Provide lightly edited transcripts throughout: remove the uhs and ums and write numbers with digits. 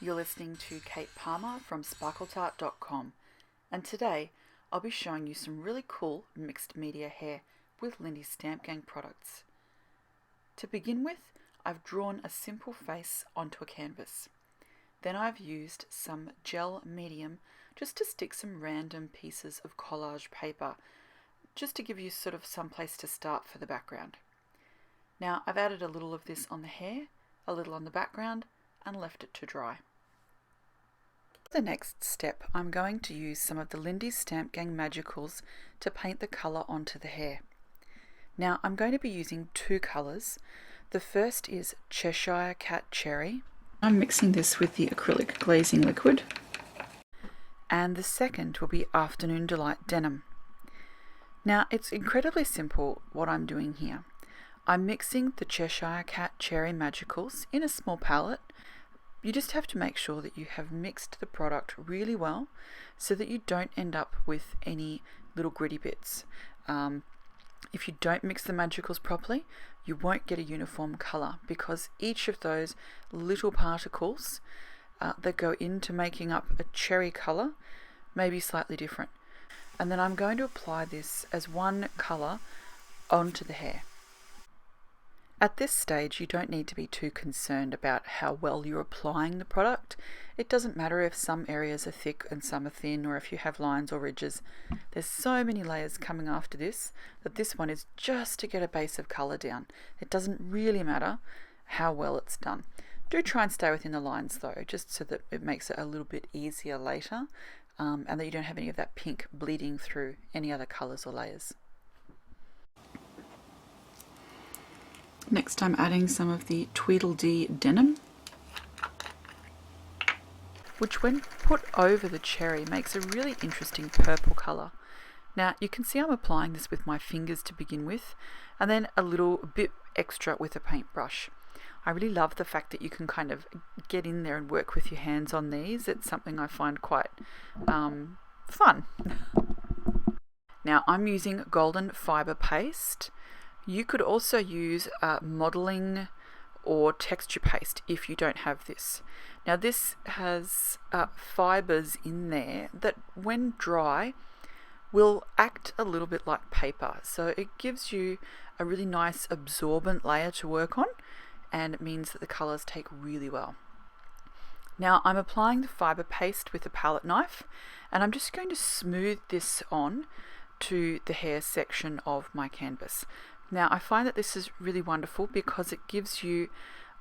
You're listening to Kate Palmer from SparkleTart.com, and today I'll be showing you some really cool mixed media hair with Lindy Stamp Gang products. To begin with, I've drawn a simple face onto a canvas. Then I've used some gel medium just to stick some random pieces of collage paper, just to give you sort of some place to start for the background. Now I've added a little of this on the hair, a little on the background, and left it to dry. The next step, I'm going to use some of the Lindy Stamp Gang Magicals to paint the colour onto the hair. Now I'm going to be using two colours. The first is Cheshire Cat Cherry. I'm mixing this with the Acrylic Glazing Liquid. And the second will be Afternoon Delight Denim. Now it's incredibly simple what I'm doing here. I'm mixing the Cheshire Cat Cherry Magicals in a small palette. You just have to make sure that you have mixed the product really well so that you don't end up with any little gritty bits. If you don't mix the magicals properly, you won't get a uniform colour because each of those little particles that go into making up a cherry colour may be slightly different. And then I'm going to apply this as one colour onto the hair. At this stage, you don't need to be too concerned about how well you're applying the product. It doesn't matter if some areas are thick and some are thin, or if you have lines or ridges. There's so many layers coming after this that this one is just to get a base of colour down. It doesn't really matter how well it's done. Do try and stay within the lines though, just so that it makes it a little bit easier later, and that you don't have any of that pink bleeding through any other colours or layers. Next I'm adding some of the Tweedle Denim, which when put over the cherry makes a really interesting purple colour. Now you can see I'm applying this with my fingers to begin with, and then a little bit extra with a paintbrush. I really love the fact that you can kind of get in there and work with your hands on these. It's something I find quite fun. Now I'm using golden fibre paste. You could also use modelling or texture paste if you don't have this. Now this has fibres in there that when dry will act a little bit like paper. So it gives you a really nice absorbent layer to work on, and it means that the colours take really well. Now I'm applying the fibre paste with a palette knife, and I'm just going to smooth this on to the hair section of my canvas. Now I find that this is really wonderful because it gives you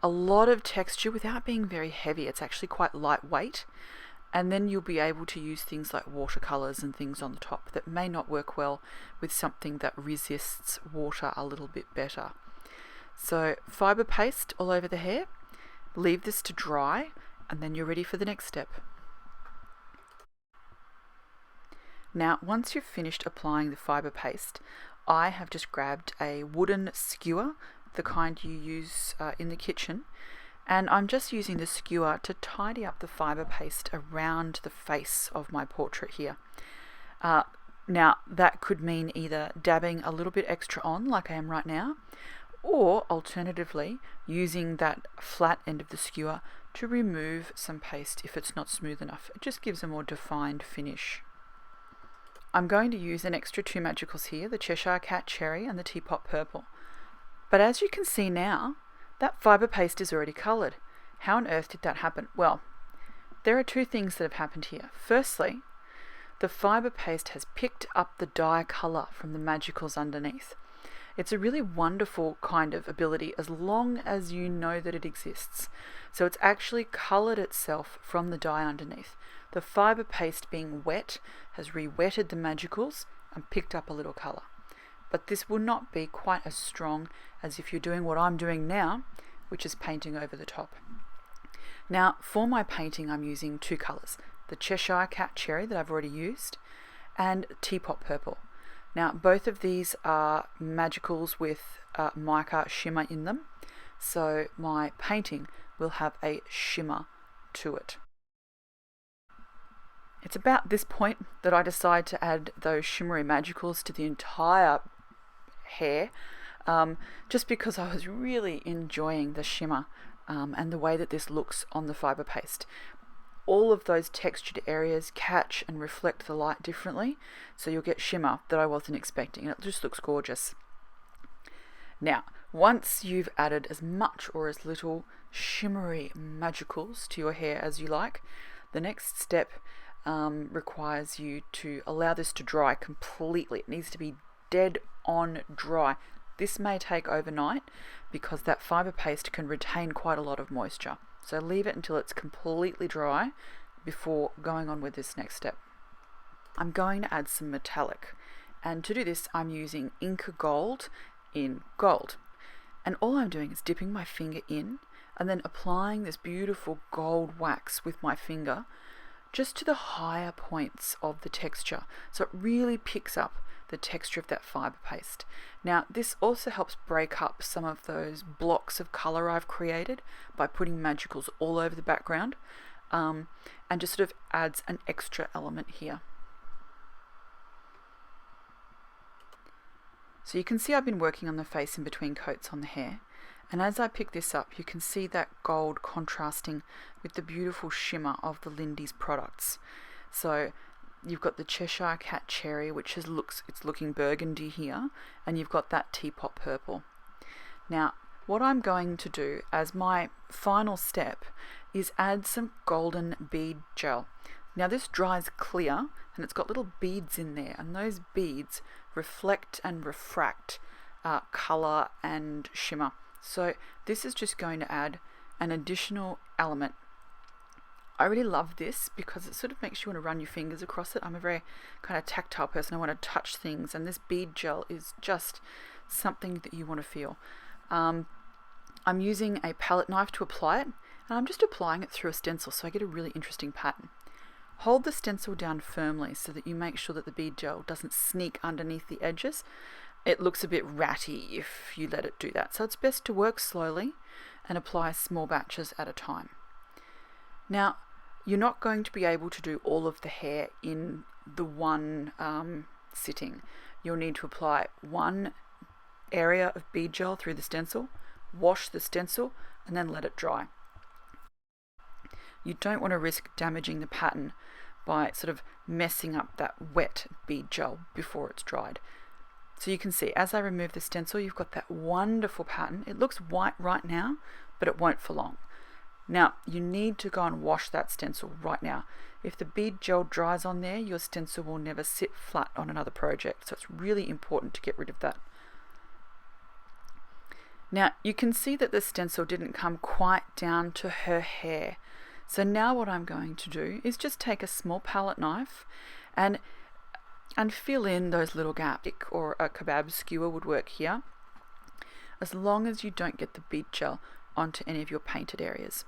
a lot of texture without being very heavy. It's actually quite lightweight, and then you'll be able to use things like watercolours and things on the top that may not work well with something that resists water a little bit better. So fibre paste all over the hair, leave this to dry, and then you're ready for the next step. Now once you've finished applying the fibre paste, I have just grabbed a wooden skewer, the kind you use in the kitchen, and I'm just using the skewer to tidy up the fibre paste around the face of my portrait here. Now that could mean either dabbing a little bit extra on like I am right now, or alternatively using that flat end of the skewer to remove some paste if it's not smooth enough. It just gives a more defined finish. I'm going to use an extra two magicals here, the Cheshire Cat Cherry and the Teapot Purple. But as you can see now, that fibre paste is already coloured. How on earth did that happen? Well, there are two things that have happened here. Firstly, the fibre paste has picked up the dye colour from the magicals underneath. It's a really wonderful kind of ability as long as you know that it exists. So it's actually coloured itself from the dye underneath. The fibre paste being wet has re-wetted the magicals and picked up a little colour. But this will not be quite as strong as if you're doing what I'm doing now, which is painting over the top. Now for my painting I'm using two colours, the Cheshire Cat Cherry that I've already used and Teapot Purple. Now both of these are magicals with mica shimmer in them, so my painting will have a shimmer to it. It's about this point that I decide to add those shimmery magicals to the entire hair, just because I was really enjoying the shimmer and the way that this looks on the fibre paste. All of those textured areas catch and reflect the light differently, so you'll get shimmer that I wasn't expecting, and it just looks gorgeous. Now, once you've added as much or as little shimmery magicals to your hair as you like, the next step requires you to allow this to dry completely. It needs to be dead on dry. This may take overnight because that fibre paste can retain quite a lot of moisture. So leave it until it's completely dry before going on with this next step. I'm going to add some metallic, and to do this I'm using Inka Gold in gold. And all I'm doing is dipping my finger in and then applying this beautiful gold wax with my finger just to the higher points of the texture, so it really picks up the texture of that fibre paste. Now this also helps break up some of those blocks of colour I've created by putting magicals all over the background, and just sort of adds an extra element here. So you can see I've been working on the face in between coats on the hair, and as I pick this up you can see that gold contrasting with the beautiful shimmer of the Lindy's products. So you've got the Cheshire cat cherry, which it's looking burgundy here, and you've got that teapot purple. Now what I'm going to do as my final step is add some golden bead gel. Now this dries clear and it's got little beads in there, and those beads reflect and refract colour and shimmer. So this is just going to add an additional element. I really love this because it sort of makes you want to run your fingers across it. I'm a very kind of tactile person. I want to touch things, and this bead gel is just something that you want to feel. I'm using a palette knife to apply it, and I'm just applying it through a stencil so I get a really interesting pattern. Hold the stencil down firmly so that you make sure that the bead gel doesn't sneak underneath the edges. It looks a bit ratty if you let it do that, so it's best to work slowly and apply small batches at a time. Now, you're not going to be able to do all of the hair in the one sitting. You'll need to apply one area of bead gel through the stencil, wash the stencil, and then let it dry. You don't want to risk damaging the pattern by sort of messing up that wet bead gel before it's dried. So you can see as I remove the stencil, you've got that wonderful pattern. It looks white right now, but it won't for long. Now you need to go and wash that stencil right now. If the bead gel dries on there, your stencil will never sit flat on another project, so it's really important to get rid of that. Now you can see that the stencil didn't come quite down to her hair. So now what I'm going to do is just take a small palette knife and fill in those little gaps, or a kebab skewer would work here, as long as you don't get the bead gel onto any of your painted areas.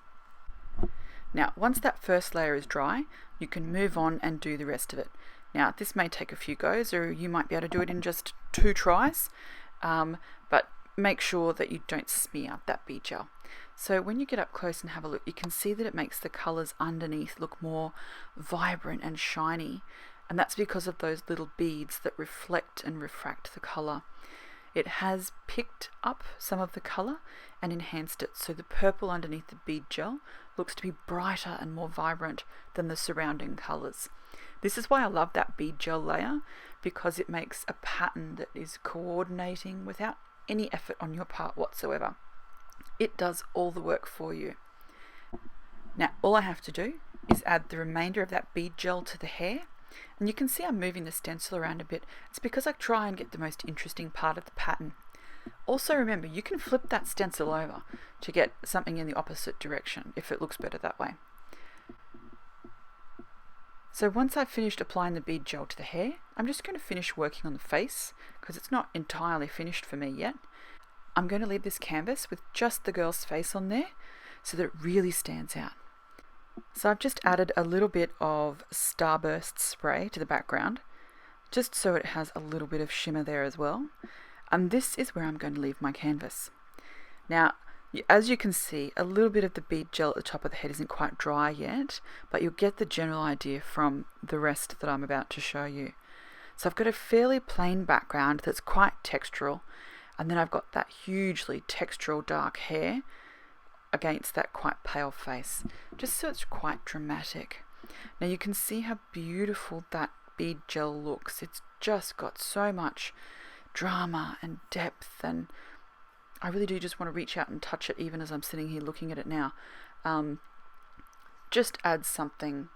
Now once that first layer is dry, you can move on and do the rest of it. Now this may take a few goes, or you might be able to do it in just 2 tries, but make sure that you don't smear that bead gel. So when you get up close and have a look, you can see that it makes the colours underneath look more vibrant and shiny, and that's because of those little beads that reflect and refract the colour. It has picked up some of the colour and enhanced it, so the purple underneath the bead gel looks to be brighter and more vibrant than the surrounding colours. This is why I love that bead gel layer, because it makes a pattern that is coordinating without any effort on your part whatsoever. It does all the work for you. Now all I have to do is add the remainder of that bead gel to the hair, and you can see I'm moving the stencil around a bit. It's because I try and get the most interesting part of the pattern. Also remember, you can flip that stencil over to get something in the opposite direction if it looks better that way. So once I've finished applying the bead gel to the hair, I'm just going to finish working on the face because it's not entirely finished for me yet. I'm going to leave this canvas with just the girl's face on there so that it really stands out. So I've just added a little bit of Starburst spray to the background, just so it has a little bit of shimmer there as well. And this is where I'm going to leave my canvas. Now, as you can see, a little bit of the bead gel at the top of the head isn't quite dry yet, but you'll get the general idea from the rest that I'm about to show you. So I've got a fairly plain background that's quite textural, and then I've got that hugely textural dark hair against that quite pale face, just so it's quite dramatic. Now you can see how beautiful that bead gel looks. It's just got so much drama and depth, and I really do just want to reach out and touch it even as I'm sitting here looking at it now. Just adds something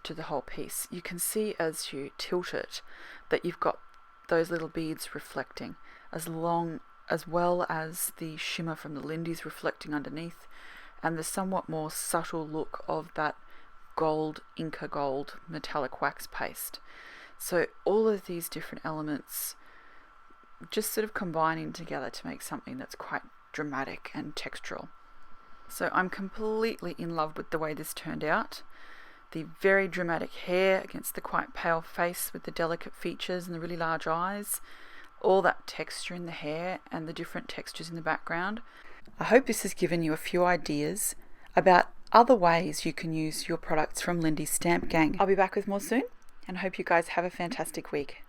to the whole piece. You can see as you tilt it that you've got those little beads reflecting, as well as the shimmer from the Lindy's reflecting underneath, and the somewhat more subtle look of that gold, Inka Gold metallic wax paste. So all of these different elements just sort of combining together to make something that's quite dramatic and textural. So I'm completely in love with the way this turned out. The very dramatic hair against the quite pale face with the delicate features and the really large eyes, all that texture in the hair and the different textures in the background. I hope this has given you a few ideas about other ways you can use your products from Lindy's Stamp Gang. I'll be back with more soon, and hope you guys have a fantastic week.